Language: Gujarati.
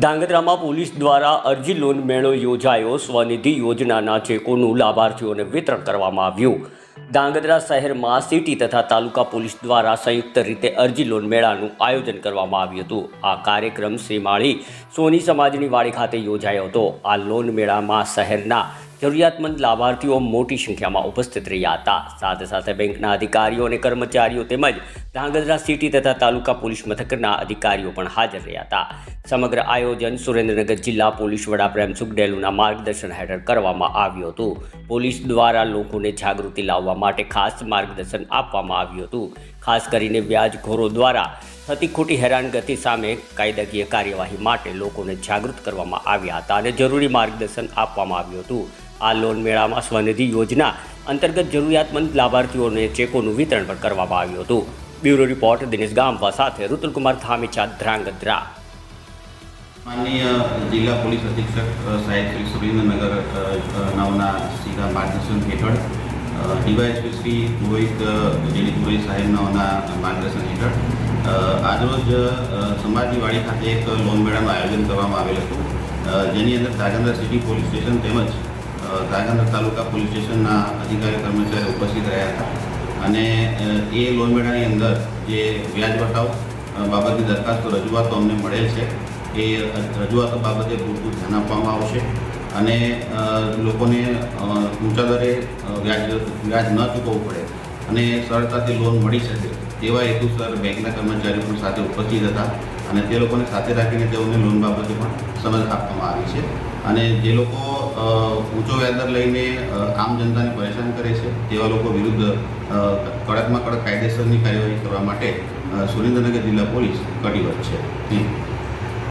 ધાંગધ્રામાં પોલીસ દ્વારા અરજી લોન મેળો યોજાયો। સ્વનિધિ યોજનાના ચેકોનું લાભાર્થીઓને વિતરણ કરવામાં આવ્યું। ધાંગધ્રા શહેરમાં સિટી તથા તાલુકા પોલીસ દ્વારા સંયુક્ત રીતે અરજી લોન મેળાનું આયોજન કરવામાં આવ્યું હતું। આ કાર્યક્રમ શ્રીમાળી સોની સમાજની વાડી ખાતે યોજાયો હતો। આ લોન મેળામાં શહેરના જરૂરિયાતમંદ લાભાર્થીઓ મોટી સંખ્યામાં ઉપસ્થિત રહ્યા હતા। સાથે સાથે બેંકના અધિકારીઓ અને કર્મચારીઓ તેમજ ધાંગધ્રા સિટી તથા તાલુકા પોલીસ મથકના અધિકારીઓ પણ હાજર રહ્યા હતા। સમગ્ર આયોજન સુરેન્દ્રનગર જિલ્લા પોલીસ વડા પ્રેમસુખ ડેલુના માર્ગદર્શન હેઠળ કરવામાં આવ્યું હતું। પોલીસ દ્વારા લોકોને જાગૃતિ લાવવા માટે ખાસ માર્ગદર્શન આપવામાં આવ્યું હતું। ખાસ કરીને વ્યાજખોરો દ્વારા થતી ખોટી હેરાનગતિ સામે કાયદાકીય કાર્યવાહી માટે લોકોને જાગૃત કરવામાં આવ્યા હતા અને જરૂરી માર્ગદર્શન આપવામાં આવ્યું હતું। આ લોન મેળામાં સ્વનિધિ યોજના અંતર્ગત જરૂરિયાતમંદ લાભાર્થીઓને ચેકોનું વિતરણ પણ કરવામાં આવ્યું હતું। બ્યુરો રિપોર્ટ દિનેશ ગામવા સાથે ઋતુલકુમાર ધામેચા, ધ્રાંગધ્રા। माननीय जिला पुलिस अधीक्षक साहेब श्री सुरेन्द्रनगर नवना सीधा मार्गदर्शन हेठळ डीवायएसपी श्री मोहित जेडीपुरी साहेब नवना मार्गदर्शन हेठळ આજરોજ સમાજની વાડી ખાતે એક લોન મેળાનું આયોજન કરવામાં આવેલ હતું, જેની અંદર ધાંગધ્રા સિટી પોલીસ સ્ટેશન તેમજ ધાંગધ્રા તાલુકા પોલીસ સ્ટેશનના અધિકારી કર્મચારીઓ ઉપસ્થિત રહ્યા હતા અને એ લોન મેળાની અંદર જે વ્યાજ વટાવ બાબતની દરખાસ્તો રજૂઆતો અમને મળેલ છે એ રજૂઆતો બાબતે પૂરતું ધ્યાન આપવામાં આવશે અને લોકોને ઊંચા દરે વ્યાજ ન ચૂકવવું પડે અને સરળતાથી લોન મળી શકે તેવા હેતુસર બેંકના કર્મચારીઓ પણ સાથે ઉપસ્થિત હતા અને તે લોકોને સાથે રાખીને તેઓને લોન બાબતે પણ સમજ આપવામાં આવી છે અને જે લોકો ઊંચો વ્યાજદર લઈને આમ જનતાને પરેશાન કરે છે તેવા લોકો વિરુદ્ધ કડકમાં કડક કાયદેસરની કાર્યવાહી કરવા માટે સુરેન્દ્રનગર જિલ્લા પોલીસ કટિબદ્ધ છે।